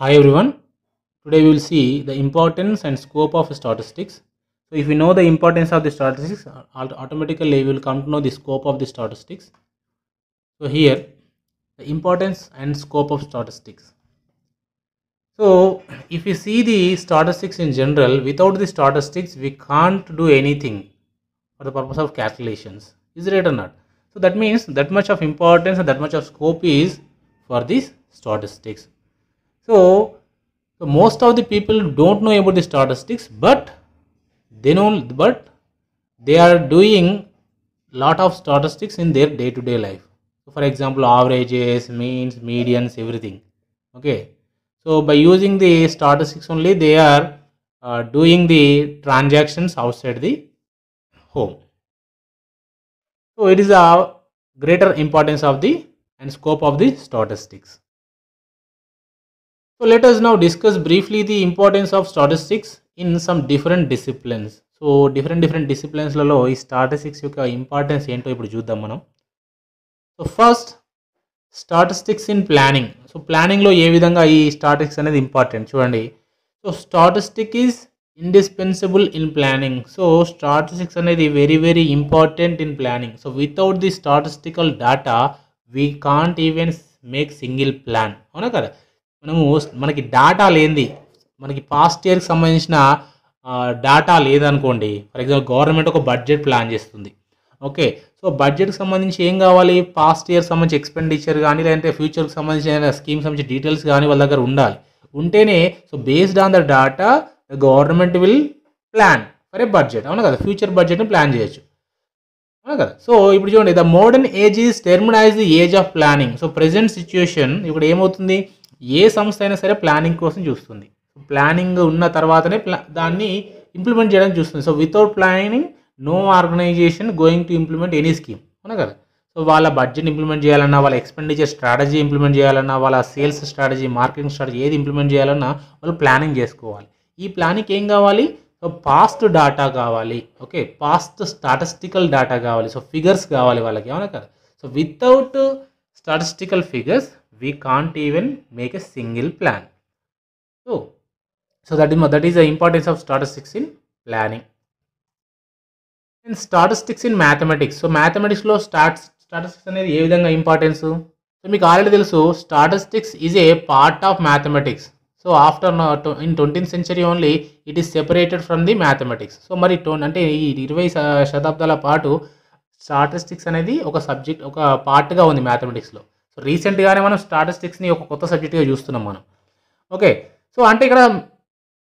Hi everyone. Today we will see the importance and scope of statistics. So if we know the importance of the statistics, automatically we will come to know the scope of the statistics. So here, the importance and scope of statistics. So if we see the statistics in general, without the statistics we can't do anything for the purpose of calculations. Is it right or not? So that means that much of importance and that much of scope is for these statistics. So most of the people don't know about the statistics, but they are doing lot of statistics in their day-to-day life. So for example, averages, means, medians, everything. Okay. So by using the statistics only, they are doing the transactions outside the home. So it is a greater importance of the and scope of the statistics. So let us now discuss briefly the importance of statistics in some different disciplines. So different disciplines లలో ఈ statistics యొక్క importance ఏంటో ఇప్పుడు చూద్దాం మనం. So first statistics in planning. So ప్లానింగ్లో ఏ విధంగా ఈ స్టాటిస్టిక్స్ అనేది ఇంపార్టెంట్ చూడండి. So statistic is indispensable in planning. So statistics అనేది very important in planning. So without the statistical data we can't even make single plan. అవునా కదా? మనకి డేటా లేనిది, మనకి పాస్ట్ ఇయర్కి సంబంధించిన డేటా లేదనుకోండి. ఫర్ ఎగ్జాంపుల్ గవర్నమెంట్ ఒక బడ్జెట్ ప్లాన్ చేస్తుంది. ఓకే, సో బడ్జెట్కి సంబంధించి ఏం కావాలి? పాస్ట్ ఇయర్ సంబంధించి ఎక్స్పెండిచర్ కానీ, లేదంటే ఫ్యూచర్కి సంబంధించిన స్కీమ్ సంబంధించి డీటెయిల్స్ కానీ వాళ్ళ దగ్గర ఉండాలి. ఉంటేనే so based on the data the government will plan for a budget. అవునా కదా? ఫ్యూచర్ బడ్జెట్ని ప్లాన్ చేయొచ్చు. అవునా కదా? సో ఇప్పుడు చూడండి, the modern age is termed as the age of planning. So present situation ఇప్పుడు ఏమవుతుంది? ఏ సంస్థ అయినా సరే ప్లానింగ్ కోసం చూస్తుంది. ప్లానింగ్ ఉన్న తర్వాతనే దాన్ని ఇంప్లిమెంట్ చేయడానికి చూస్తుంది. So without planning no organisation going to implement any scheme. అవునా కదా? సో వాళ్ళ బడ్జెట్ ఇంప్లిమెంట్ చేయాలన్నా, వాళ్ళ ఎక్స్పెండిచర్ స్ట్రాటజీ ఇంప్లిమెంట్ చేయాలన్నా, వాళ్ళ సేల్స్ స్ట్రాటజీ, మార్కెటింగ్ స్ట్రాటజీ ఏది ఇంప్లిమెంట్ చేయాలన్నా వాళ్ళు ప్లానింగ్ చేసుకోవాలి. ఈ ప్లానింగ్కి ఏం కావాలి? సో పాస్ట్ డేటా కావాలి. ఓకే, పాస్ట్ స్టాటిస్టికల్ డేటా కావాలి. సో ఫిగర్స్ కావాలి వాళ్ళకి. అవునా కదా? So without statistical figures we can't even make a single plan. So that is the importance of statistics in planning. And statistics in mathematics. So mathematics లో statistics అనేది ఏ విధంగా importance? So మీకు already తెలుసు, statistics is a part of mathematics. So after in 20th century only it is separated from the mathematics. So మరి అంటే ఈ 20 శతాబ్దాల పాటు స్టాటిస్టిక్స్ అనేది ఒక సబ్జెక్ట్, ఒక పార్ట్గా ఉంది మ్యాథమెటిక్స్లో. సో రీసెంట్గానే మనం స్టాటిస్టిక్స్ని ఒక కొత్త సబ్జెక్ట్గా చూస్తున్నాం మనం. ఓకే, సో అంటే ఇక్కడ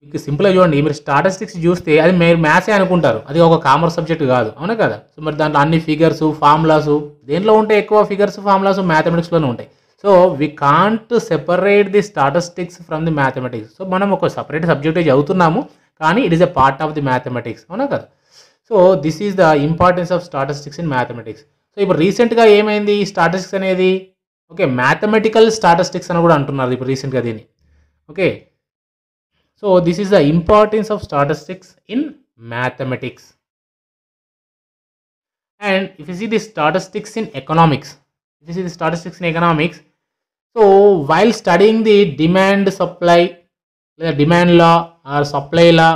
మీకు సింపుల్గా చూడండి, మీరు స్టాటిస్టిక్స్ చూస్తే అది మీరు మ్యాథ్సే అనుకుంటారు, అది ఒక కామర్స్ సబ్జెక్ట్ కాదు. అవునా కదా? సో మరి దాంట్లో అన్ని ఫిగర్స్, ఫార్ములాస్ దేంట్లో ఉంటాయి? ఎక్కువ ఫిగర్స్, ఫార్ములాస్ మ్యాథమెటిక్స్లోనే ఉంటాయి. So we can't separate the statistics from the mathematics. So మనం ఒక సపరేట్ సబ్జెక్టే చదువుతున్నాము, కానీ it is a part of the mathematics. అవునా కదా? So this is the importance of statistics in mathematics. So ఇప్పుడు రీసెంట్గా ఏమైంది? ఈ స్టాటిస్టిక్స్ అనేది ఓకే మ్యాథమెటికల్ స్టాటిస్టిక్స్ అని కూడా అంటున్నారు ఇప్పుడు రీసెంట్గా దీన్ని. Okay, so this is the importance of statistics in mathematics. And if you see the statistics in economics, so while studying the demand supply, లేదా demand law or supply law,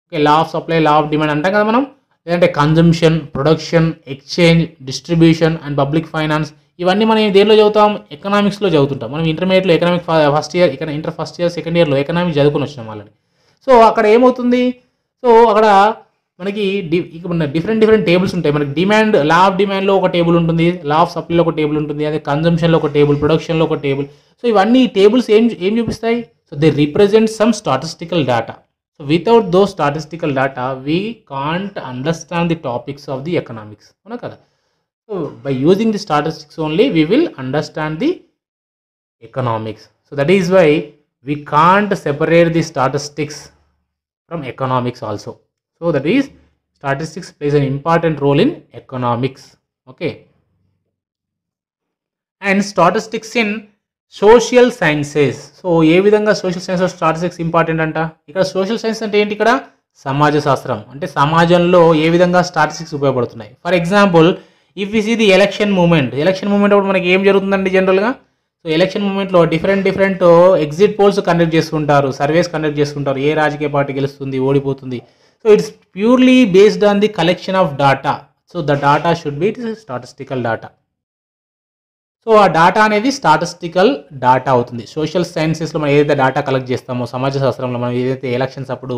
okay law of supply, law of demand అంటాం కదా మనం, లేదంటే consumption, production, exchange, distribution and public finance, ఇవన్నీ మనం దేనిలో చదువుతాం? ఎకనామిక్స్లో చదువుతుంటాం. మనం ఇంటర్మీడియట్లో economic first year, inter first year, second ఇయర్లో ఎకనామిక్స్ చదువుకొని వచ్చినాం వాళ్ళని. సో అక్కడ ఏమవుతుంది? సో అక్కడ మనకి డిఫరెంట్ టేబుల్స్ ఉంటాయి. మనకి డిమాండ్, లా ఆఫ్ డిమాండ్లో ఒక టేబుల్ ఉంటుంది, లా ఆఫ్ సప్లైలో ఒక టేబుల్ ఉంటుంది, అదే కన్జంప్షన్లో ఒక టేబుల్, ప్రొడక్షన్లో ఒక టేబుల్. సో ఇవన్నీ టేబుల్స్ ఏం చూపిస్తాయి? So they represent some statistical data. So without those statistical data we can't understand the topics of the economics. అవునా కదా? So by using the statistics only we will understand the economics. So that is why we can't separate the statistics from economics also. So that is statistics plays an important role in economics. Okay, and statistics in social sciences. So ఏ విధంగా social science లో statistics important అంట? ఇక్కడ social science అంటే ఏంటి? ఇక్కడ సమాజ శాస్త్రం, అంటే సమాజంలో ఏ విధంగా స్టాటిస్టిక్స్ ఉపయోగపడుతున్నాయి. For example if you see the election moment అప్పుడు మనకి ఏం జరుగుతుందండి? జనరల్గా సో ఎలక్షన్ మూమెంట్లో డిఫరెంట్ ఎగ్జిట్ పోల్స్ కండక్ట్ చేస్తుంటారు, సర్వేస్ కండక్ట్ చేస్తుంటారు, ఏ రాజకీయ పార్టీ గెలుస్తుంది, ఓడిపోతుంది. So it's purely based on the collection of data. So the data should be statistical data. So ఆ డాటా అనేది స్టాటిస్టికల్ డాటా అవుతుంది. సోషల్ సైన్సెస్లో మనం ఏదైతే డాటా కలెక్ట్ చేస్తామో, సమాజ శాస్త్రంలో మనం ఏదైతే ఎలక్షన్స్ అప్పుడు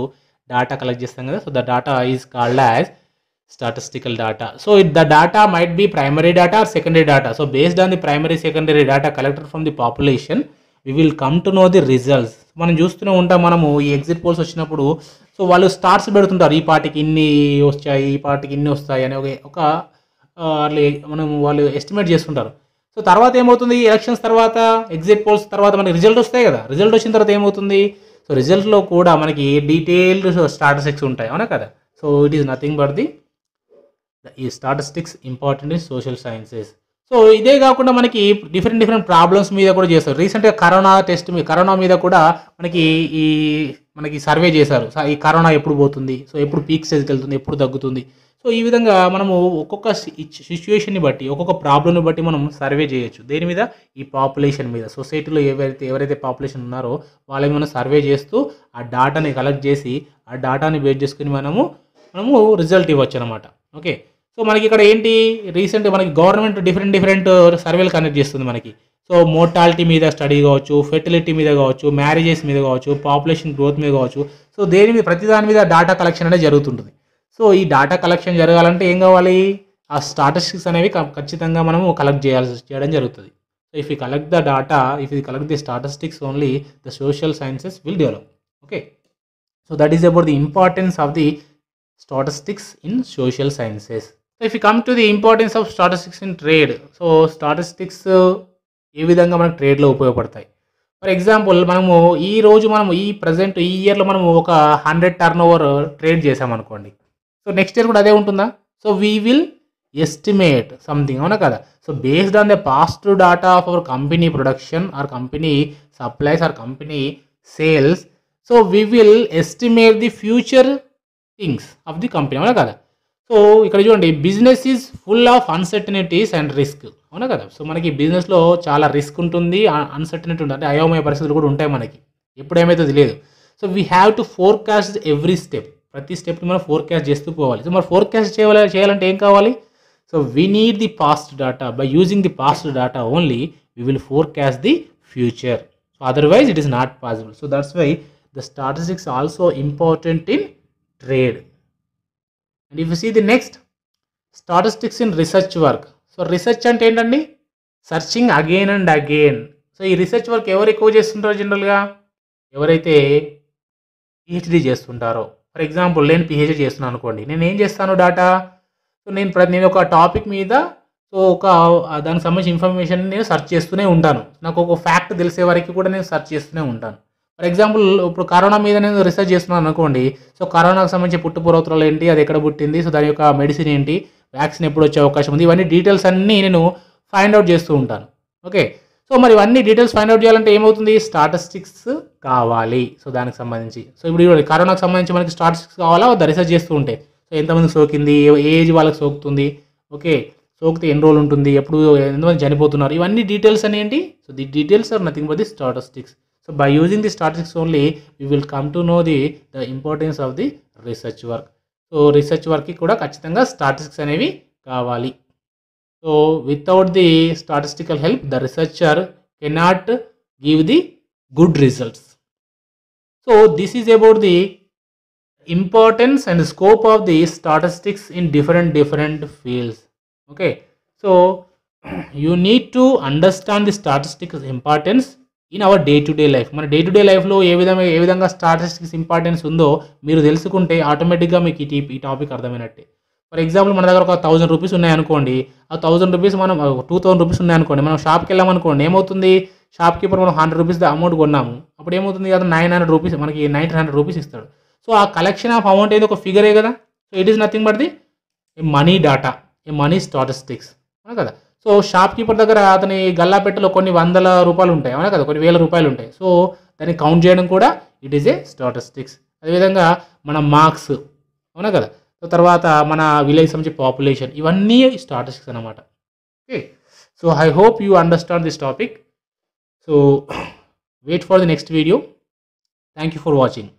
డాటా కలెక్ట్ చేస్తాం కదా, so the data is called as statistical data. So the data might be primary data or secondary data. So based on the primary secondary data collected from the population, we will come to know the results. మనం చూస్తూనే ఉంటాం, మనము ఈ exit polls వచ్చినప్పుడు so వాళ్ళు stars పెడుతుంటారు, ఈ పార్టీకి ఇన్ని వచ్చాయి, ఈ పార్టీకి ఇన్ని వస్తాయి అని ఒక వాళ్ళు ఎస్టిమేట్ చేస్తుంటారు. సో తర్వాత ఏమవుతుంది, ఎలక్షన్స్ తర్వాత ఎగ్జిట్ పోల్స్ తర్వాత మనకి రిజల్ట్ వస్తాయి కదా, రిజల్ట్ వచ్చిన తర్వాత ఏమవుతుంది, సో రిజల్ట్లో కూడా మనకి డీటెయిల్డ్ స్టాటిస్టిక్స్ ఉంటాయి, అవునా కదా. So it is nothing but the ఈ statistics important in social sciences. So ఇదే కాకుండా మనకి డిఫరెంట్ ప్రాబ్లమ్స్ మీద కూడా చేస్తారు. రీసెంట్గా కరోనా మీద కూడా మనకి సర్వే చేశారు. ఈ కరోనా ఎప్పుడు పోతుంది, సో ఎప్పుడు పీక్ స్టేజ్కి వెళ్తుంది, ఎప్పుడు తగ్గుతుంది. సో ఈ విధంగా మనము ఒక్కొక్క సిచ్యువేషన్ని బట్టి, ఒక్కొక్క ప్రాబ్లమ్ని బట్టి మనం సర్వే చేయొచ్చు. దేని మీద, ఈ పాపులేషన్ మీద. సొసైటీలో ఎవరైతే పాపులేషన్ ఉన్నారో వాళ్ళని మనం సర్వే చేస్తూ ఆ డాటాని కలెక్ట్ చేసి ఆ డాటాని బేస్ చేసుకుని మనము రిజల్ట్ ఇవ్వచ్చు అనమాట. ఓకే, సో మనకి ఇక్కడ ఏంటి, రీసెంట్గా మనకి గవర్నమెంట్ డిఫరెంట్ సర్వేలు కండక్ట్ చేస్తుంది మనకి. సో మోర్టాలిటీ మీద స్టడీ కావచ్చు, ఫెర్టిలిటీ మీద కావచ్చు, మ్యారేజెస్ మీద కావచ్చు, పాపులేషన్ గ్రోత్ మీద కావచ్చు. సో దేని మీద, ప్రతి దాని మీద డేటా కలెక్షన్ అనేది జరుగుతుంటుంది. సో ఈ డేటా కలెక్షన్ జరగాలంటే ఏం కావాలి, ఆ స్టాటిస్టిక్స్ అనేవి ఖచ్చితంగా మనము చేయడం జరుగుతుంది. So if you collect the data, if you collect the statistics only, the social sciences will develop. Okay, so that is about the importance of the statistics in social sciences. So if you come to the importance of statistics in trade, so statistics ఏ విధంగా మనకు ట్రేడ్లో ఉపయోగపడతాయి. For example మనము ఈ present ఈ ఇయర్లో మనము ఒక 100 turnover trade చేసామనుకోండి. సో నెక్స్ట్ ఇయర్ కూడా అదే ఉంటుందా, so we will estimate something, అవునా కదా. So based on the past data of our company production or company supplies or company sales, so we will estimate the future things of the company, అవునా కదా. So ఇక్కడ చూడండి, business is full of uncertainties and risk, అవునా కదా. So మనకి బిజినెస్లో చాలా risk ఉంటుంది, అన్సర్టనిటీ ఉంటుంది, అంటే అయోమయ పరిస్థితులు కూడా ఉంటాయి మనకి, ఎప్పుడు ఏమైతే తెలియదు. So we have to forecast every step, ప్రతి స్టెప్ని మనం ఫోర్కాస్ట్ చేస్తూ పోవాలి. సో మరి ఫోర్కాస్ట్ చేయాలంటే ఏం కావాలి, so we need the past data. By using the past data only we will forecast the future. So otherwise it is not possible. So that's why the statistics also important in trade. And if you see the next, statistics in research work. So research అంటే ఏంటండి, searching again and again. So ఈ research work ఎవరు ఎక్కువ చేస్తుంటారో, జనరల్గా ఎవరైతే PhD చేస్తుంటారో. For example నేను PhD చేస్తున్నాను అనుకోండి, నేను ఏం చేస్తాను డాటా, సో నేను ఒక టాపిక్ మీద సో దానికి సంబంధించిన ఇన్ఫర్మేషన్ నేను సెర్చ్ చేస్తూనే ఉంటాను. నాకు ఒక ఫ్యాక్ట్ తెలిసే వరకు కూడా నేను సెర్చ్ చేస్తూనే ఉంటాను. ఫర్ ఎగ్జాంపుల్ ఇప్పుడు కరోనా మీద నేను రీసెర్చ్ చేస్తున్నాను అనుకోండి, సో కరోనాకు సంబంధించి పుట్టుపూర్వోత్తరాలు ఏంటి, అది ఎక్కడ పుట్టింది, సో దాని యొక్క మెడిసిన్ ఏంటి, వ్యాక్సిన్ ఎప్పుడు వచ్చే అవకాశం ఉంది, ఇవన్నీ డీటెయిల్స్ అన్నీ నేను ఫైండ్ అవుట్ చేస్తూ ఉంటాను. ఓకే, సో మరి ఇవన్నీ డీటెయిల్స్ ఫైండ్ అవుట్ చేయాలంటే ఏమవుతుంది, స్టాటిస్టిక్స్ కావాలి. సో దానికి సంబంధించి సో ఇప్పుడు కరోనాకు సంబంధించి మనకి స్టాటిస్టిక్స్ కావాలా వద్దా, రీసెర్చ్ చేస్తూ ఉంటే. సో ఎంతమంది సోకింది, ఏ ఏజ్ వాళ్ళకి సోకుతుంది, ఓకే సోకితే ఎన్ని రోజులు ఉంటుంది, ఎప్పుడు ఎంతమంది చనిపోతున్నారు, ఇవన్నీ డీటెయిల్స్ అని ఏంటి. So the details are nothing but the statistics. So by using the statistics only, we will come to know the importance of the research work. So research work ki kuda ఖచ్చితంగా statistics అనేవి కావాలి. So without the statistical help, the researcher cannot give the good results. So this is about the importance and scope of the statistics in different fields. Okay, so you need to understand the statistics importance in our day to day life. మన day to day లైఫ్లో ఏ విధంగా statistics importance ఉందో మీరు తెలుసుకుంటే ఆటోమేటిక్గా మీకు ఈ topic అర్థమైనట్టే. For example మన దగ్గర ఒక 1000 రూపీస్ ఉన్నాయనుకోండి, ఆ 1000 రూపీస్ మనం 2000 రూపీస్ ఉన్నాయనుకోండి, మనం షాప్కి వెళ్ళామనుకోండి, ఏమవుతుంది, షాప్ కీపర్ మనం 100 రూపీస్ అమౌంట్ కొన్నాము, అప్పుడు ఏమవుతుంది, అది 900 రూపీస్, మనకి 900 రూపీస్ ఇస్తాడు. సో ఆ కలెక్షన్ ఆఫ్ అమౌంట్ ఏదో ఒక ఫిగరే కదా. So it is nothing but the money data, A money statistics, అవునా కదా. సో షాప్ కీపర్ దగ్గర అతని గల్లాపెట్టలో కొన్ని 100 రూపాయలు ఉంటాయి, అవునా కదా, కొన్ని 1000 రూపాయలు ఉంటాయి. సో దాన్ని కౌంట్ చేయడం కూడా ఇట్ ఈస్ ఏ స్టాటిస్టిక్స్. అదేవిధంగా మన మార్క్స్, అవునా కదా, సో తర్వాత మన విలేజ్ సంబంధించి పాపులేషన్, ఇవన్నీ స్టాటిస్టిక్స్ అన్నమాట. Okay, so I hope you understand this topic. So wait for the next video. Thank you for watching.